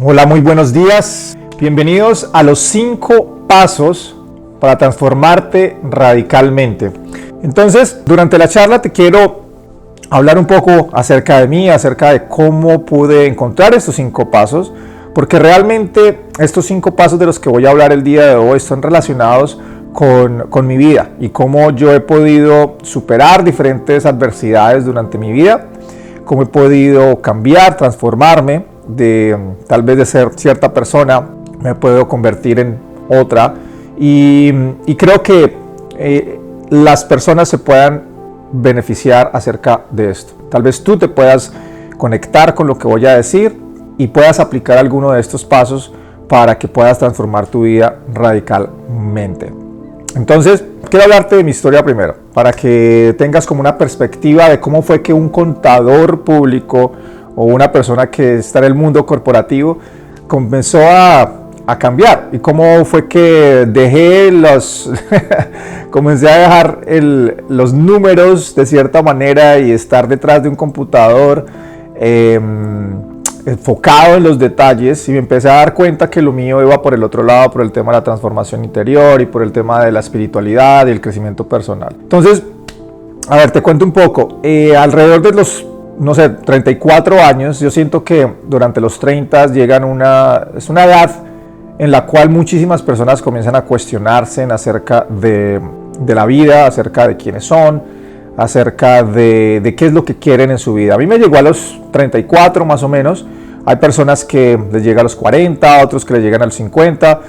Hola, muy buenos días. Bienvenidos a los 5 pasos para transformarte radicalmente. Entonces, durante la charla te quiero hablar un poco acerca de mí, acerca de cómo pude encontrar estos 5 pasos, porque realmente estos 5 pasos de los que voy a hablar el día de hoy están relacionados con mi vida y cómo yo he podido superar diferentes adversidades durante mi vida, cómo he podido cambiar, transformarme de tal vez de ser cierta persona, me puedo convertir en otra y creo que las personas se puedan beneficiar acerca de esto. Tal vez tú te puedas conectar con lo que voy a decir y puedas aplicar alguno de estos pasos para que puedas transformar tu vida radicalmente. Entonces, quiero hablarte de mi historia primero, para que tengas como una perspectiva de cómo fue que un contador público o una persona que está en el mundo corporativo comenzó a cambiar y cómo fue que dejé comencé a dejar los números de cierta manera y estar detrás de un computador enfocado en los detalles, y me empecé a dar cuenta que lo mío iba por el otro lado, por el tema de la transformación interior y por el tema de la espiritualidad y el crecimiento personal. Entonces, a ver, te cuento un poco. Alrededor de los 34 años, yo siento que durante los 30 llegan es una edad en la cual muchísimas personas comienzan a cuestionarse acerca de la vida, acerca de quiénes son, acerca de qué es lo que quieren en su vida. A mí me llegó a los 34 más o menos. Hay personas que les llega a los 40, otros que les llegan a los 50.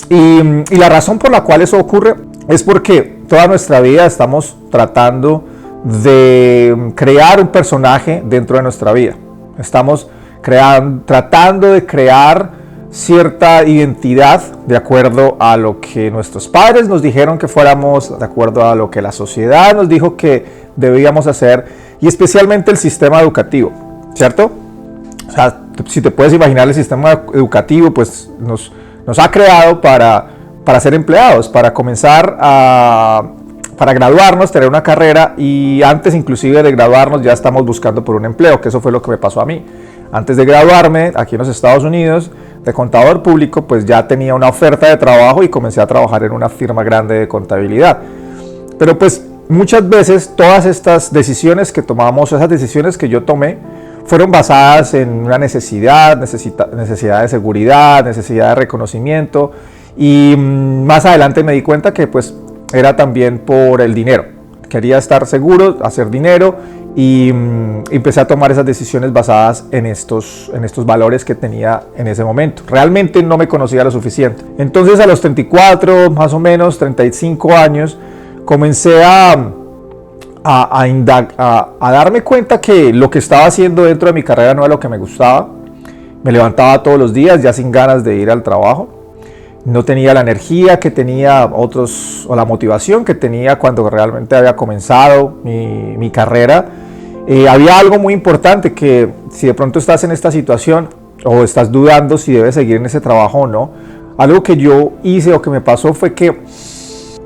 Y la razón por la cual eso ocurre es porque toda nuestra vida estamos tratando de crear un personaje dentro de nuestra vida. Estamos tratando de crear cierta identidad de acuerdo a lo que nuestros padres nos dijeron que fuéramos, de acuerdo a lo que la sociedad nos dijo que debíamos hacer, y especialmente el sistema educativo, ¿cierto? O sea, si te puedes imaginar, el sistema educativo pues nos ha creado para ser empleados, para comenzar para graduarnos, tener una carrera, y antes inclusive de graduarnos ya estamos buscando por un empleo, que eso fue lo que me pasó a mí. Antes de graduarme aquí en los Estados Unidos de contador público, pues ya tenía una oferta de trabajo y comencé a trabajar en una firma grande de contabilidad. Pero pues muchas veces todas estas decisiones que tomamos, esas decisiones que yo tomé, fueron basadas en una necesidad de seguridad, necesidad de reconocimiento, y más adelante me di cuenta que pues era también por el dinero. Quería estar seguro, hacer dinero, y empecé a tomar esas decisiones basadas en estos valores que tenía en ese momento. Realmente no me conocía lo suficiente. Entonces a los 34, más o menos, 35 años, comencé a darme cuenta que lo que estaba haciendo dentro de mi carrera no era lo que me gustaba. Me levantaba todos los días ya sin ganas de ir al trabajo. No tenía la energía que tenía otros, o la motivación que tenía cuando realmente había comenzado mi carrera. Había algo muy importante, que si de pronto estás en esta situación o estás dudando si debes seguir en ese trabajo o no, algo que yo hice o que me pasó fue que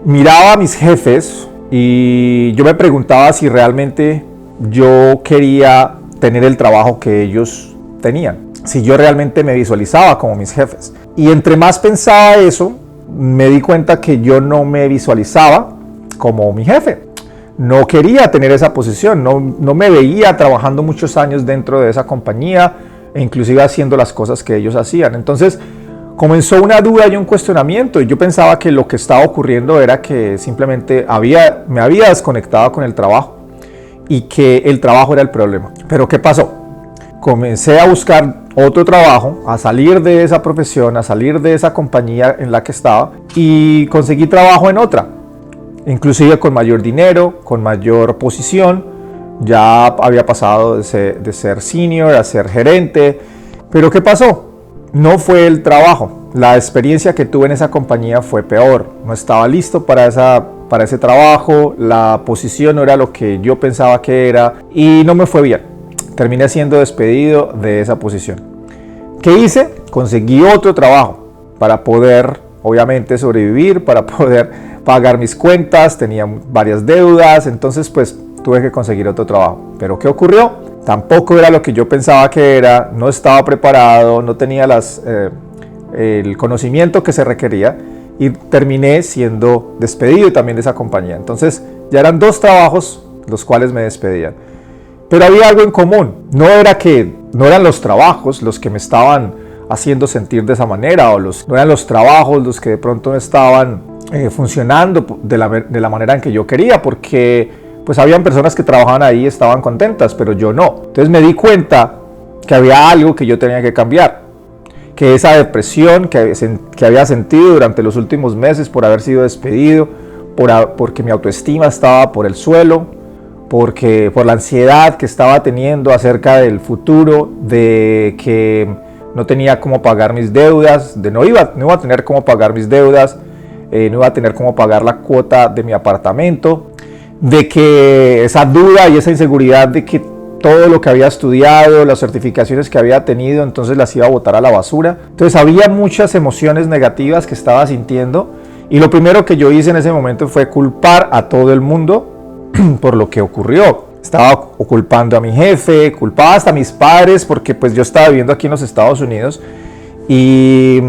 miraba a mis jefes y yo me preguntaba si realmente yo quería tener el trabajo que ellos tenían, si yo realmente me visualizaba como mis jefes. Y entre más pensaba eso, me di cuenta que yo no me visualizaba como mi jefe. No quería tener esa posición, no me veía trabajando muchos años dentro de esa compañía e inclusive haciendo las cosas que ellos hacían. Entonces comenzó una duda y un cuestionamiento, y yo pensaba que lo que estaba ocurriendo era que simplemente me había desconectado con el trabajo y que el trabajo era el problema. Pero ¿qué pasó? Comencé a buscar otro trabajo, a salir de esa profesión, a salir de esa compañía en la que estaba, y conseguí trabajo en otra, inclusive con mayor dinero, con mayor posición. Ya había pasado de ser senior a ser gerente. Pero ¿qué pasó? No fue el trabajo. La experiencia que tuve en esa compañía fue peor. No estaba listo para ese trabajo, la posición no era lo que yo pensaba que era y no me fue bien. Terminé siendo despedido de esa posición. ¿Qué hice? Conseguí otro trabajo para poder, obviamente, sobrevivir, para poder pagar mis cuentas. Tenía varias deudas, entonces pues tuve que conseguir otro trabajo. ¿Pero qué ocurrió? tampoco era lo que yo pensaba que era, no estaba preparado, no tenía el conocimiento que se requería y terminé siendo despedido también de esa compañía. Entonces ya eran 2 trabajos los cuales me despedían. Pero había algo en común, no eran los trabajos los que me estaban haciendo sentir de esa manera, no eran los trabajos los que de pronto no estaban funcionando de la manera en que yo quería, porque pues habían personas que trabajaban ahí y estaban contentas, pero yo no. Entonces me di cuenta que había algo que yo tenía que cambiar, que esa depresión que había sentido durante los últimos meses por haber sido despedido, porque mi autoestima estaba por el suelo, por la ansiedad que estaba teniendo acerca del futuro, de que no tenía cómo pagar mis deudas, no iba a tener cómo pagar mis deudas, no iba a tener cómo pagar la cuota de mi apartamento, de que esa duda y esa inseguridad de que todo lo que había estudiado, las certificaciones que había tenido, entonces las iba a botar a la basura. Entonces había muchas emociones negativas que estaba sintiendo, y lo primero que yo hice en ese momento fue culpar a todo el mundo por lo que ocurrió. Estaba culpando a mi jefe, culpaba hasta a mis padres, porque pues yo estaba viviendo aquí en los Estados Unidos y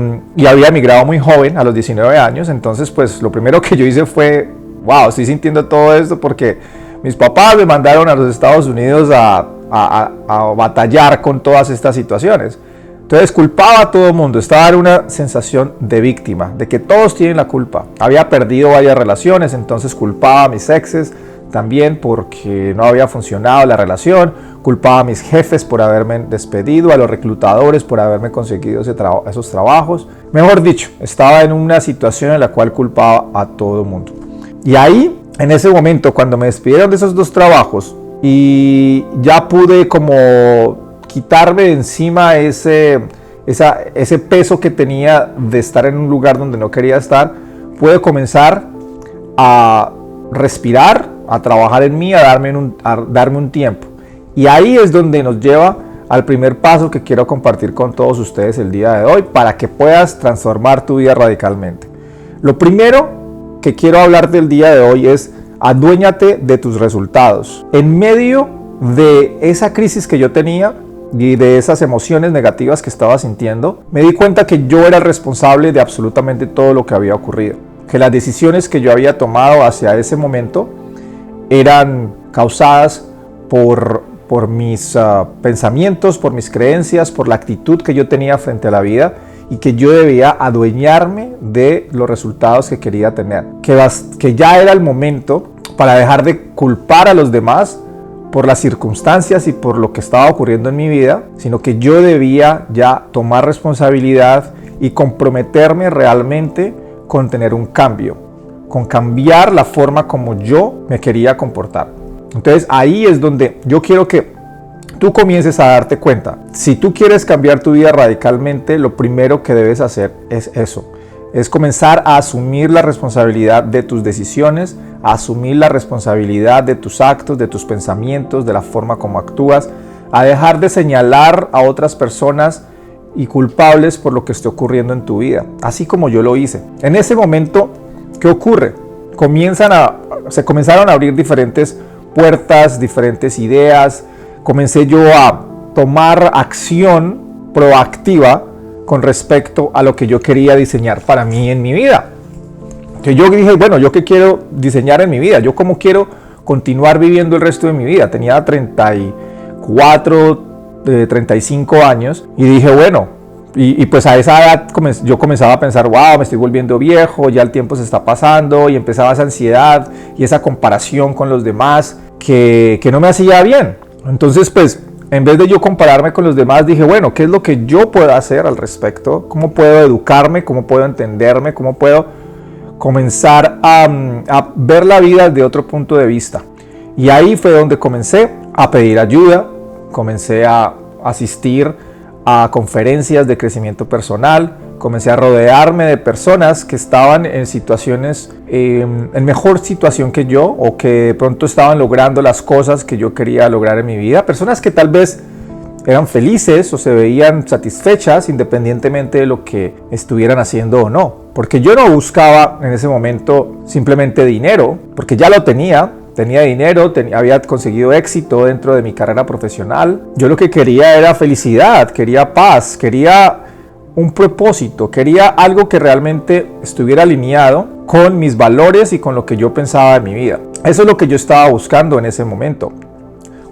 había emigrado muy joven, a los 19 años. Entonces pues lo primero que yo hice fue, wow, estoy sintiendo todo esto porque mis papás me mandaron a los Estados Unidos a batallar con todas estas situaciones. Entonces culpaba a todo el mundo, estaba en una sensación de víctima, de que todos tienen la culpa. Había perdido varias relaciones, entonces culpaba a mis exes también porque no había funcionado la relación, culpaba a mis jefes por haberme despedido, a los reclutadores por haberme conseguido esos trabajos. Mejor dicho, estaba en una situación en la cual culpaba a todo el mundo. Y ahí, en ese momento, cuando me despidieron de esos 2 trabajos y ya pude como quitarme de encima ese peso que tenía de estar en un lugar donde no quería estar, pude comenzar a respirar, a trabajar en mí, a darme un tiempo. Y ahí es donde nos lleva al primer paso que quiero compartir con todos ustedes el día de hoy para que puedas transformar tu vida radicalmente. Lo primero que quiero hablar del día de hoy es: aduéñate de tus resultados. En medio de esa crisis que yo tenía y de esas emociones negativas que estaba sintiendo, me di cuenta que yo era el responsable de absolutamente todo lo que había ocurrido, que las decisiones que yo había tomado hacia ese momento eran causadas por mis pensamientos, por mis creencias, por la actitud que yo tenía frente a la vida, y que yo debía adueñarme de los resultados que quería tener, que ya era el momento para dejar de culpar a los demás por las circunstancias y por lo que estaba ocurriendo en mi vida, sino que yo debía ya tomar responsabilidad y comprometerme realmente con tener un cambio, con cambiar la forma como yo me quería comportar. Entonces ahí es donde yo quiero que tú comiences a darte cuenta. Si tú quieres cambiar tu vida radicalmente, lo primero que debes hacer es eso. Es comenzar a asumir la responsabilidad de tus decisiones, a asumir la responsabilidad de tus actos, de tus pensamientos, de la forma como actúas, a dejar de señalar a otras personas y culpables por lo que esté ocurriendo en tu vida, así como yo lo hice. En ese momento, ¿qué ocurre? Se comenzaron a abrir diferentes puertas, diferentes ideas. Comencé yo a tomar acción proactiva con respecto a lo que yo quería diseñar para mí en mi vida. Que yo dije, bueno, ¿yo qué quiero diseñar en mi vida? ¿Yo cómo quiero continuar viviendo el resto de mi vida? Tenía 34, 35 años y dije, bueno, y pues a esa edad yo comenzaba a pensar, wow, me estoy volviendo viejo, ya el tiempo se está pasando, y empezaba esa ansiedad y esa comparación con los demás que no me hacía bien. Entonces, pues, en vez de yo compararme con los demás, dije, bueno, ¿qué es lo que yo puedo hacer al respecto? ¿Cómo puedo educarme? ¿Cómo puedo entenderme? ¿Cómo puedo comenzar a ver la vida de otro punto de vista? Y ahí fue donde comencé a pedir ayuda, comencé a asistir a conferencias de crecimiento personal, comencé a rodearme de personas que estaban en situaciones, en mejor situación que yo, o que de pronto estaban logrando las cosas que yo quería lograr en mi vida, personas que tal vez eran felices o se veían satisfechas independientemente de lo que estuvieran haciendo o no, porque yo no buscaba en ese momento simplemente dinero, porque ya lo tenía, tenía dinero, había conseguido éxito dentro de mi carrera profesional. Yo lo que quería era felicidad, quería paz, quería un propósito, quería algo que realmente estuviera alineado con mis valores y con lo que yo pensaba en mi vida. Eso es lo que yo estaba buscando en ese momento.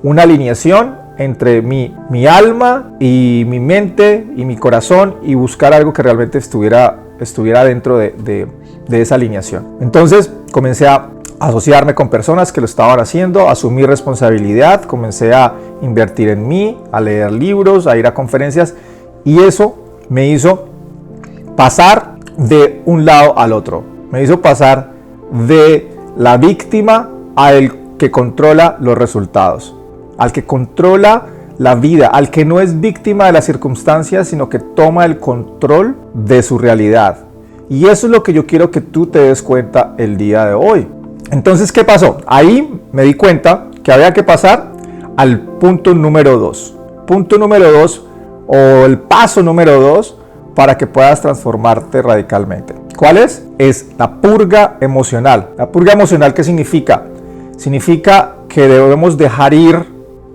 Una alineación entre mi alma y mi mente y mi corazón, y buscar algo que realmente estuviera dentro de esa alineación. Entonces comencé a asociarme con personas que lo estaban haciendo, asumir responsabilidad, comencé a invertir en mí, a leer libros, a ir a conferencias, y eso me hizo pasar de un lado al otro. Me hizo pasar de la víctima al que controla los resultados, al que controla la vida, al que no es víctima de las circunstancias, sino que toma el control de su realidad. Y eso es lo que yo quiero que tú te des cuenta el día de hoy. Entonces, ¿qué pasó? Ahí me di cuenta que había que pasar al punto número 2. Punto número 2, o el paso número 2, para que puedas transformarte radicalmente. ¿Cuál es? Es la purga emocional. La purga emocional, ¿qué significa? Significa que debemos dejar ir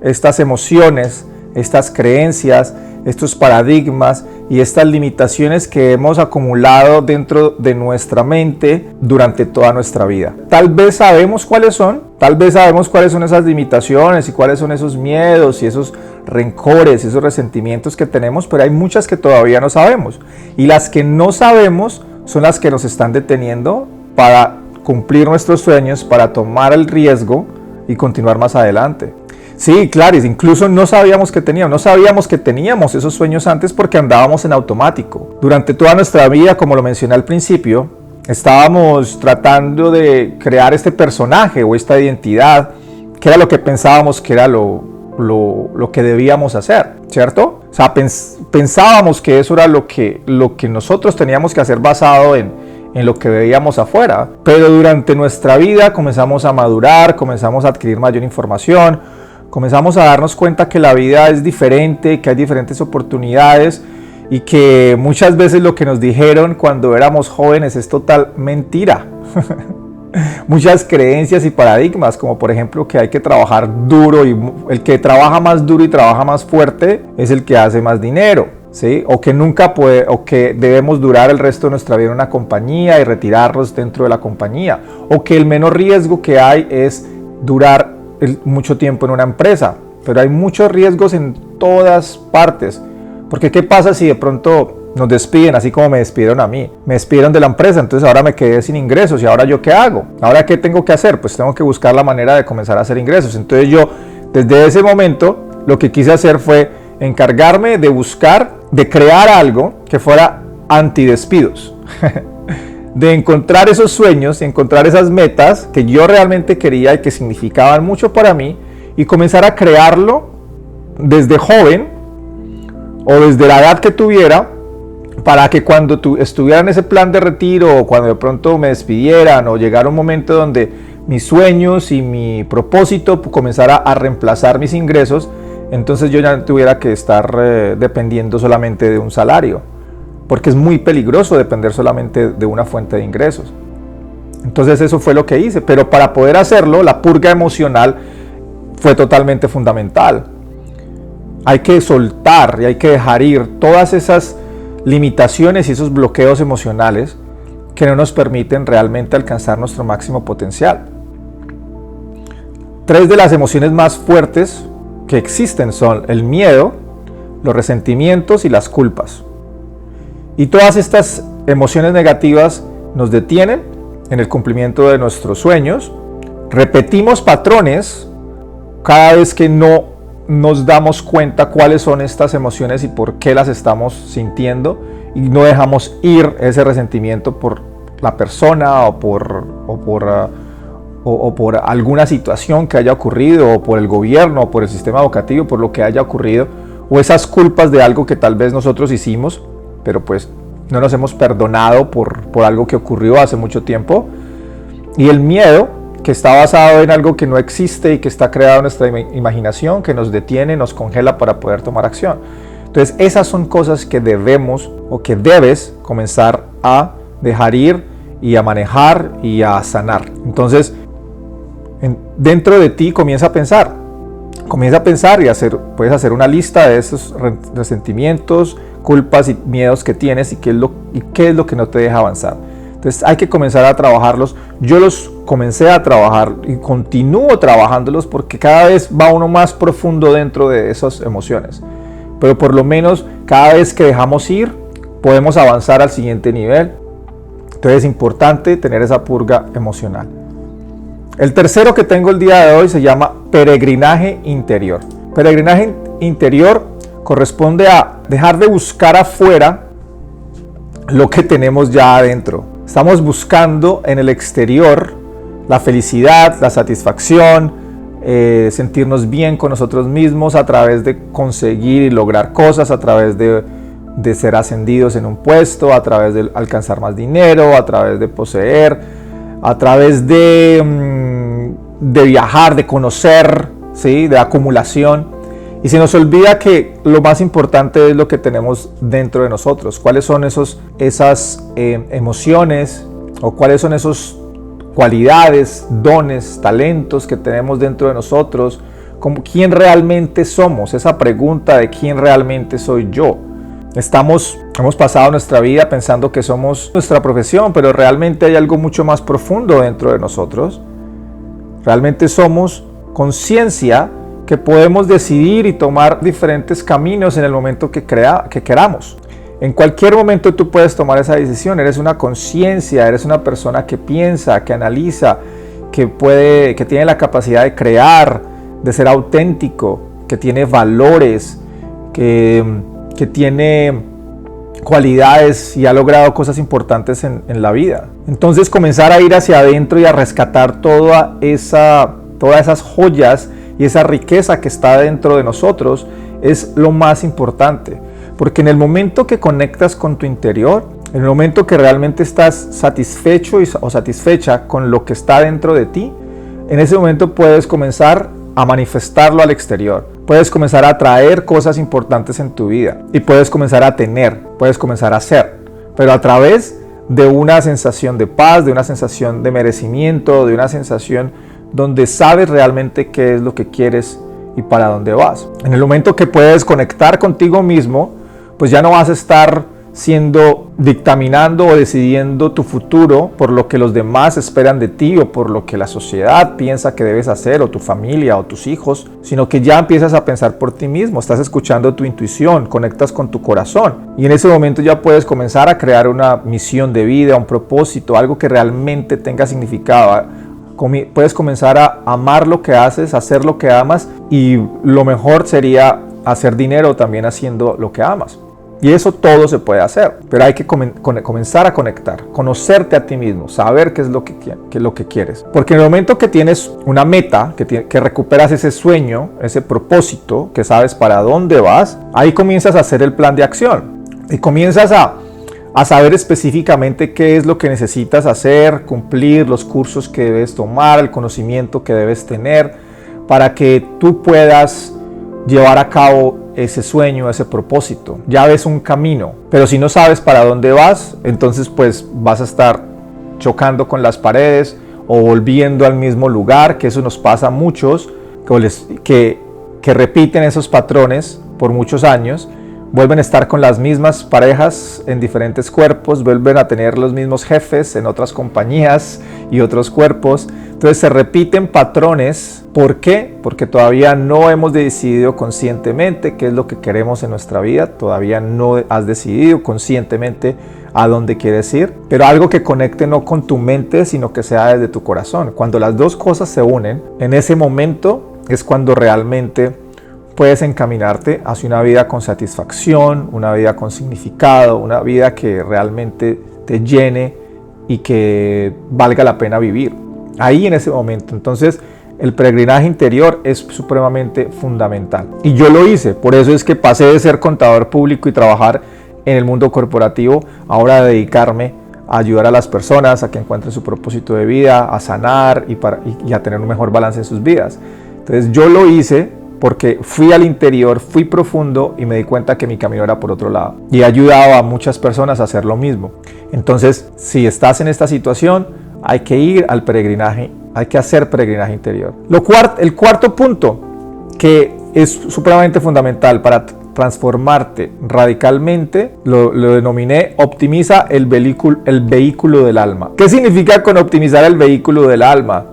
estas emociones, estas creencias, estos paradigmas y estas limitaciones que hemos acumulado dentro de nuestra mente durante toda nuestra vida. Tal vez sabemos cuáles son, esas limitaciones y cuáles son esos miedos y esos rencores, esos resentimientos que tenemos, pero hay muchas que todavía no sabemos. Y las que no sabemos son las que nos están deteniendo para cumplir nuestros sueños, para tomar el riesgo y continuar más adelante. Sí, claro, incluso no sabíamos que teníamos esos sueños antes porque andábamos en automático. Durante toda nuestra vida, como lo mencioné al principio, estábamos tratando de crear este personaje o esta identidad, que era lo que pensábamos que era lo que debíamos hacer, ¿cierto? O sea, pensábamos que eso era lo que nosotros teníamos que hacer basado en lo que veíamos afuera. Pero durante nuestra vida comenzamos a madurar, comenzamos a adquirir mayor información, comenzamos a darnos cuenta que la vida es diferente, que hay diferentes oportunidades y que muchas veces lo que nos dijeron cuando éramos jóvenes es total mentira. Muchas creencias y paradigmas, como por ejemplo que hay que trabajar duro y el que trabaja más duro y trabaja más fuerte es el que hace más dinero, ¿sí? O que debemos durar el resto de nuestra vida en una compañía y retirarnos dentro de la compañía, o que el menor riesgo que hay es durar mucho tiempo en una empresa. Pero hay muchos riesgos en todas partes, porque ¿qué pasa si de pronto nos despiden, así como me despidieron a mí? Me despidieron de la empresa, entonces ahora me quedé sin ingresos. ¿Y ahora yo qué hago? ¿Ahora qué tengo que hacer? Pues tengo que buscar la manera de comenzar a hacer ingresos. Entonces yo, desde ese momento, lo que quise hacer fue encargarme de crear algo que fuera antidespidos. De encontrar esos sueños, de encontrar esas metas que yo realmente quería y que significaban mucho para mí, y comenzar a crearlo desde joven o desde la edad que tuviera, para que cuando estuviera en ese plan de retiro, o cuando de pronto me despidieran, o llegara un momento donde mis sueños y mi propósito comenzara a reemplazar mis ingresos, entonces yo ya no tuviera que estar dependiendo solamente de un salario, porque es muy peligroso depender solamente de una fuente de ingresos. Entonces eso fue lo que hice, pero para poder hacerlo, la purga emocional fue totalmente fundamental. Hay que soltar y hay que dejar ir todas esas limitaciones y esos bloqueos emocionales que no nos permiten realmente alcanzar nuestro máximo potencial. 3 de las emociones más fuertes que existen son el miedo, los resentimientos y las culpas. Y todas estas emociones negativas nos detienen en el cumplimiento de nuestros sueños. Repetimos patrones cada vez que no nos damos cuenta cuáles son estas emociones y por qué las estamos sintiendo, y no dejamos ir ese resentimiento por la persona o por alguna situación que haya ocurrido, o por el gobierno, o por el sistema educativo, por lo que haya ocurrido, o esas culpas de algo que tal vez nosotros hicimos, pero pues no nos hemos perdonado por algo que ocurrió hace mucho tiempo. Y el miedo, que está basado en algo que no existe y que está creado en nuestra imaginación, que nos detiene, nos congela para poder tomar acción. Entonces esas son cosas que debemos, o que debes comenzar a dejar ir y a manejar y a sanar. Entonces dentro de ti comienza a pensar. Comienza a pensar y puedes hacer una lista de esos resentimientos, culpas y miedos que tienes y qué es lo que no te deja avanzar. Entonces hay que comenzar a trabajarlos. Yo los comencé a trabajar y continúo trabajándolos porque cada vez va uno más profundo dentro de esas emociones. Pero por lo menos cada vez que dejamos ir, podemos avanzar al siguiente nivel. Entonces es importante tener esa purga emocional. El tercero que tengo el día de hoy se llama peregrinaje interior. Peregrinaje interior corresponde a dejar de buscar afuera lo que tenemos ya adentro. Estamos buscando en el exterior la felicidad, la satisfacción, sentirnos bien con nosotros mismos a través de conseguir y lograr cosas, a través de ser ascendidos en un puesto, a través de alcanzar más dinero, a través de poseer, a través de viajar, de conocer, ¿sí? De acumulación. Y se nos olvida que lo más importante es lo que tenemos dentro de nosotros. ¿Cuáles son esas emociones o cuáles son esas cualidades, dones, talentos que tenemos dentro de nosotros? ¿Quién realmente somos? Esa pregunta de quién realmente soy yo. Hemos pasado nuestra vida pensando que somos nuestra profesión, pero realmente hay algo mucho más profundo dentro de nosotros. Realmente somos conciencia que podemos decidir y tomar diferentes caminos en el momento que queramos. En cualquier momento tú puedes tomar esa decisión. Eres una conciencia, eres una persona que piensa, que analiza, que tiene la capacidad de crear, de ser auténtico, que tiene valores, que tiene cualidades y ha logrado cosas importantes en la vida. Entonces comenzar a ir hacia adentro y a rescatar todas esas joyas y esa riqueza que está dentro de nosotros es lo más importante. Porque en el momento que conectas con tu interior, en el momento que realmente estás satisfecho o satisfecha con lo que está dentro de ti, en ese momento puedes comenzar a manifestarlo al exterior. Puedes comenzar a atraer cosas importantes en tu vida y puedes comenzar a tener, puedes comenzar a ser, pero a través de una sensación de paz, de una sensación de merecimiento, de una sensación donde sabes realmente qué es lo que quieres y para dónde vas. En el momento que puedes conectar contigo mismo, pues ya no vas a estar dictaminando o decidiendo tu futuro por lo que los demás esperan de ti o por lo que la sociedad piensa que debes hacer, o tu familia o tus hijos, sino que ya empiezas a pensar por ti mismo, estás escuchando tu intuición, conectas con tu corazón y en ese momento ya puedes comenzar a crear una misión de vida, un propósito, algo que realmente tenga significado. Puedes comenzar a amar lo que haces, hacer lo que amas, y lo mejor sería hacer dinero también haciendo lo que amas. Y eso todo se puede hacer, pero hay que comenzar a conectar, conocerte a ti mismo, saber qué es lo que quieres. Porque en el momento que tienes una meta, que recuperas ese sueño, ese propósito, que sabes para dónde vas, ahí comienzas a hacer el plan de acción y comienzas a saber específicamente qué es lo que necesitas hacer, cumplir, los cursos que debes tomar, el conocimiento que debes tener para que tú puedas llevar a cabo ese sueño, ese propósito. Ya ves un camino, pero si no sabes para dónde vas, entonces pues vas a estar chocando con las paredes o volviendo al mismo lugar, que eso nos pasa a muchos que repiten esos patrones por muchos años. Vuelven a estar con las mismas parejas en diferentes cuerpos, vuelven a tener los mismos jefes en otras compañías y otros cuerpos. Entonces se repiten patrones. ¿Por qué? Porque todavía no hemos decidido conscientemente qué es lo que queremos en nuestra vida. Todavía no has decidido conscientemente a dónde quieres ir. Pero algo que conecte no con tu mente, sino que sea desde tu corazón. Cuando las dos cosas se unen, en ese momento es cuando realmente puedes encaminarte hacia una vida con satisfacción, una vida con significado, una vida que realmente te llene y que valga la pena vivir. Ahí en ese momento. Entonces el peregrinaje interior es supremamente fundamental. Y yo lo hice, por eso es que pasé de ser contador público y trabajar en el mundo corporativo, ahora a dedicarme a ayudar a las personas a que encuentren su propósito de vida, a sanar y a tener un mejor balance en sus vidas. Entonces yo lo hice porque fui al interior, fui profundo y me di cuenta que mi camino era por otro lado. Y he ayudado a muchas personas a hacer lo mismo. Entonces, si estás en esta situación, hay que ir al peregrinaje, hay que hacer peregrinaje interior. El cuarto punto, que es supremamente fundamental para transformarte radicalmente, lo denominé optimiza el vehículo del alma. ¿Qué significa con optimizar el vehículo del alma?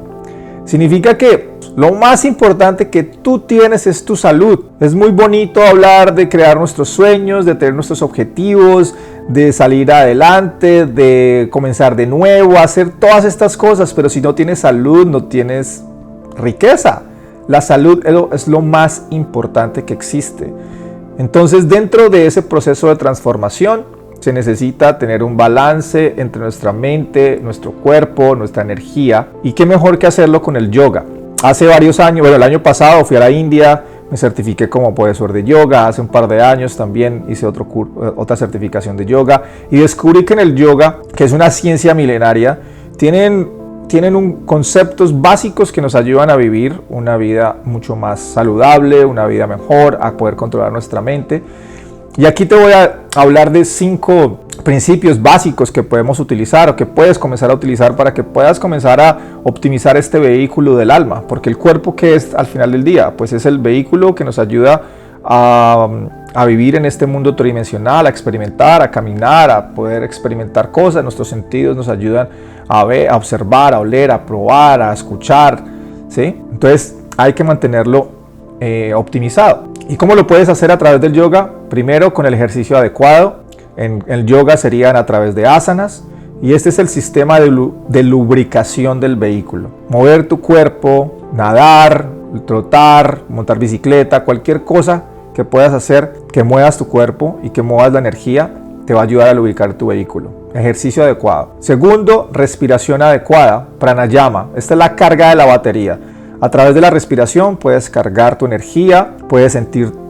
Significa que lo más importante que tú tienes es tu salud. Es muy bonito hablar de crear nuestros sueños, de tener nuestros objetivos, de salir adelante, de comenzar de nuevo, hacer todas estas cosas, pero si no tienes salud, no tienes riqueza. La salud es lo más importante que existe. Entonces, dentro de ese proceso de transformación, se necesita tener un balance entre nuestra mente, nuestro cuerpo, nuestra energía. Y qué mejor que hacerlo con el yoga. Hace varios años, bueno, el año pasado fui a la India, me certifiqué como profesor de yoga. Hace un par de años también hice otra certificación de yoga. Y descubrí que en el yoga, que es una ciencia milenaria, tienen conceptos básicos que nos ayudan a vivir una vida mucho más saludable, una vida mejor, a poder controlar nuestra mente. Y aquí te voy a hablar de 5 principios básicos que podemos utilizar o que puedes comenzar a utilizar para que puedas comenzar a optimizar este vehículo del alma. Porque el cuerpo, ¿qué es al final del día? Pues es el vehículo que nos ayuda a vivir en este mundo tridimensional, a experimentar, a caminar, a poder experimentar cosas. Nuestros sentidos nos ayudan a ver, a observar, a oler, a probar, a escuchar, ¿sí? Entonces hay que mantenerlo optimizado. ¿Y cómo lo puedes hacer a través del yoga? Primero, con el ejercicio adecuado. En el yoga serían a través de asanas. Y este es el sistema de lubricación del vehículo. Mover tu cuerpo, nadar, trotar, montar bicicleta, cualquier cosa que puedas hacer, que muevas tu cuerpo y que muevas la energía, te va a ayudar a lubricar tu vehículo. Ejercicio adecuado. Segundo, respiración adecuada, pranayama. Esta es la carga de la batería. A través de la respiración puedes cargar tu energía, puedes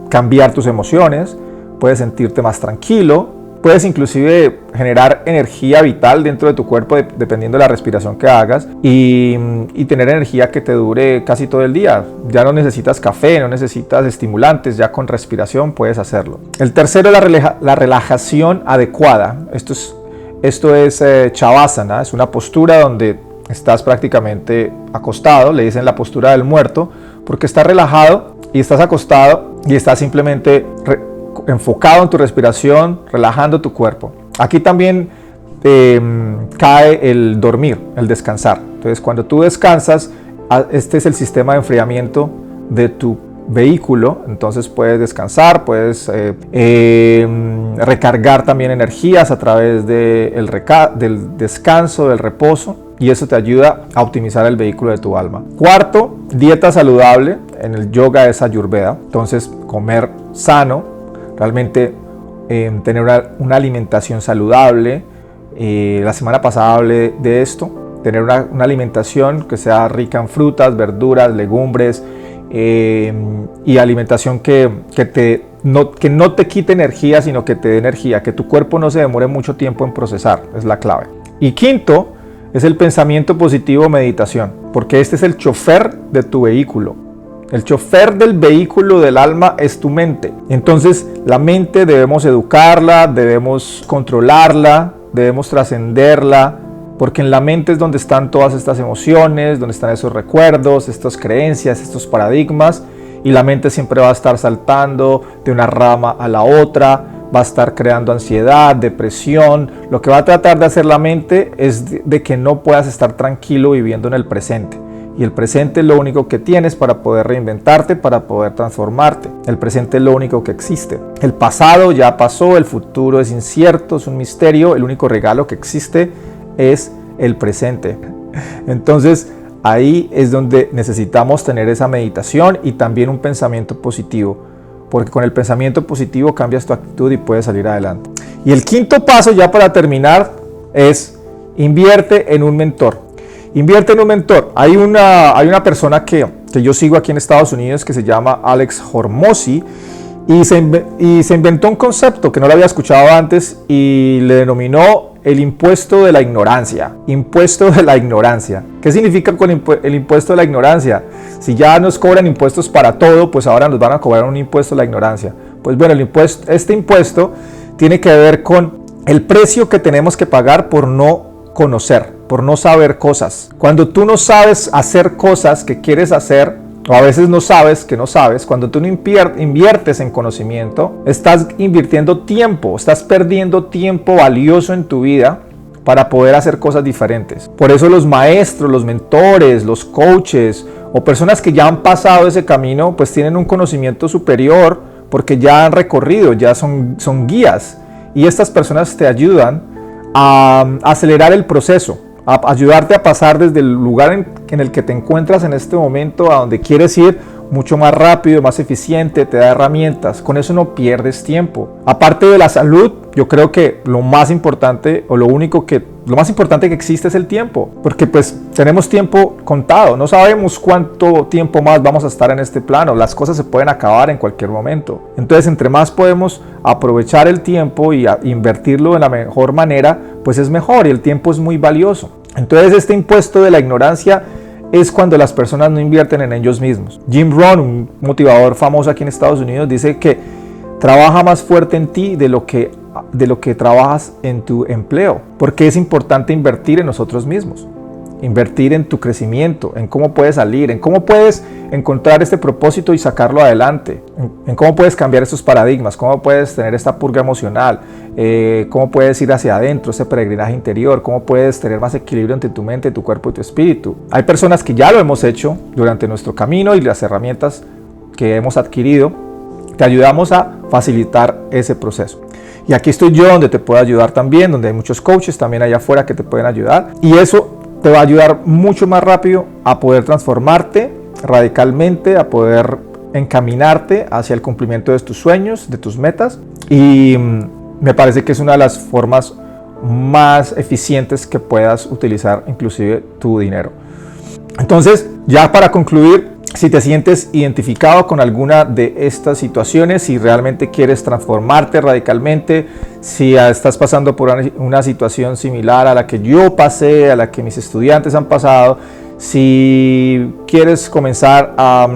cambiar tus emociones, puedes sentirte más tranquilo, puedes inclusive generar energía vital dentro de tu cuerpo dependiendo de la respiración que hagas y tener energía que te dure casi todo el día. Ya no necesitas café, no necesitas estimulantes, ya con respiración puedes hacerlo. El tercero es la relajación adecuada. Esto es Shavasana, es una postura donde estás prácticamente acostado, le dicen la postura del muerto, porque estás relajado y estás acostado y estás simplemente enfocado en tu respiración, relajando tu cuerpo. Aquí también cae el dormir, el descansar. Entonces, cuando tú descansas, este es el sistema de enfriamiento de tu vehículo, entonces puedes descansar, puedes recargar también energías a través del descanso, del reposo, y eso te ayuda a optimizar el vehículo de tu alma. Cuarto, dieta saludable. En el yoga es Ayurveda, entonces comer sano, realmente tener una alimentación saludable. La semana pasada hablé de esto, tener una alimentación que sea rica en frutas, verduras, legumbres, y alimentación que no te quite energía, sino que te dé energía, que tu cuerpo no se demore mucho tiempo en procesar, es la clave. Y quinto, es el pensamiento positivo, meditación, porque este es el chofer de tu vehículo. El chofer del vehículo del alma es tu mente. Entonces, la mente debemos educarla, debemos controlarla, debemos trascenderla, porque en la mente es donde están todas estas emociones, donde están esos recuerdos, estas creencias, estos paradigmas, y la mente siempre va a estar saltando de una rama a la otra, va a estar creando ansiedad, depresión. Lo que va a tratar de hacer la mente es de que no puedas estar tranquilo viviendo en el presente. Y el presente es lo único que tienes para poder reinventarte, para poder transformarte. El presente es lo único que existe. El pasado ya pasó, el futuro es incierto, es un misterio. El único regalo que existe es el presente. Entonces ahí es donde necesitamos tener esa meditación y también un pensamiento positivo, porque con el pensamiento positivo cambias tu actitud y puedes salir adelante. Y el quinto paso, ya para terminar, es invierte en un mentor. Invierte en un mentor. Hay una persona que yo sigo aquí en Estados Unidos que se llama Alex Hormozi, y se inventó un concepto que no lo había escuchado antes y le denominó el impuesto de la ignorancia. Impuesto de la ignorancia. ¿Qué significa con el impuesto de la ignorancia? Si ya nos cobran impuestos para todo, pues ahora nos van a cobrar un impuesto de la ignorancia. Pues bueno, este impuesto tiene que ver con el precio que tenemos que pagar por no conocer. por no saber cosas. Cuando tú no sabes hacer cosas que quieres hacer, o a veces no sabes que no sabes, cuando tú no inviertes en conocimiento, estás invirtiendo tiempo, estás perdiendo tiempo valioso en tu vida para poder hacer cosas diferentes. Por eso los maestros, los mentores, los coaches o personas que ya han pasado ese camino, pues tienen un conocimiento superior porque ya han recorrido, ya son guías. Y estas personas te ayudan a acelerar el proceso, a ayudarte a pasar desde el lugar en el que te encuentras en este momento a donde quieres ir mucho más rápido, más eficiente, te da herramientas. Con eso no pierdes tiempo. Aparte de la salud, yo creo que lo más importante o lo más importante que existe es el tiempo, porque pues tenemos tiempo contado, no sabemos cuánto tiempo más vamos a estar en este plano, las cosas se pueden acabar en cualquier momento. Entonces, entre más podemos aprovechar el tiempo y invertirlo de la mejor manera, pues es mejor, y el tiempo es muy valioso. Entonces, este impuesto de la ignorancia es cuando las personas no invierten en ellos mismos. Jim Rohn, un motivador famoso aquí en Estados Unidos, dice que trabaja más fuerte en ti de lo que trabajas en tu empleo, porque es importante invertir en nosotros mismos, invertir en tu crecimiento, en cómo puedes salir, en cómo puedes encontrar este propósito y sacarlo adelante, en cómo puedes cambiar estos paradigmas, cómo puedes tener esta purga emocional, cómo puedes ir hacia adentro, ese peregrinaje interior, cómo puedes tener más equilibrio entre tu mente, tu cuerpo y tu espíritu. Hay personas que ya lo hemos hecho durante nuestro camino y las herramientas que hemos adquirido te ayudamos a facilitar ese proceso. Y aquí estoy yo donde te puedo ayudar también, donde hay muchos coaches también allá afuera que te pueden ayudar. Y eso te va a ayudar mucho más rápido a poder transformarte radicalmente, a poder encaminarte hacia el cumplimiento de tus sueños, de tus metas. Y me parece que es una de las formas más eficientes que puedas utilizar inclusive tu dinero. Entonces, ya para concluir, si te sientes identificado con alguna de estas situaciones, si realmente quieres transformarte radicalmente, si estás pasando por una situación similar a la que yo pasé, a la que mis estudiantes han pasado, si quieres comenzar a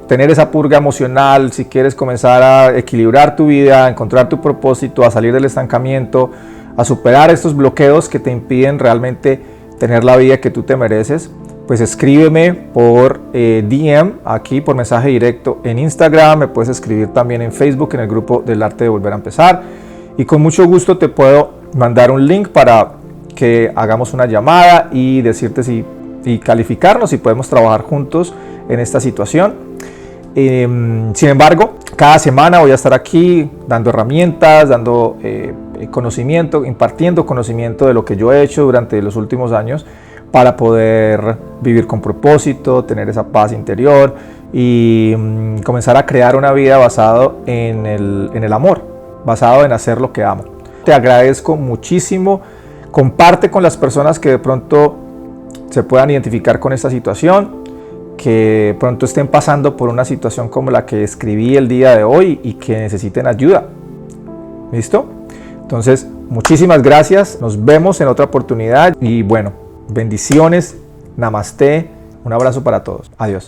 tener esa purga emocional, si quieres comenzar a equilibrar tu vida, a encontrar tu propósito, a salir del estancamiento, a superar estos bloqueos que te impiden realmente tener la vida que tú te mereces, pues escríbeme por DM aquí, por mensaje directo en Instagram, me puedes escribir también en Facebook en el grupo del arte de volver a empezar, y con mucho gusto te puedo mandar un link para que hagamos una llamada y decirte y calificarnos si podemos trabajar juntos en esta situación. Sin embargo, cada semana voy a estar aquí dando herramientas, dando conocimiento, impartiendo conocimiento de lo que yo he hecho durante los últimos años para poder vivir con propósito, tener esa paz interior y comenzar a crear una vida basada en el amor, basado en hacer lo que amo. Te agradezco muchísimo, comparte con las personas que de pronto se puedan identificar con esta situación, que pronto estén pasando por una situación como la que escribí el día de hoy y que necesiten ayuda. ¿Listo? Entonces, muchísimas gracias, nos vemos en otra oportunidad y bueno, bendiciones, namaste, un abrazo para todos, adiós.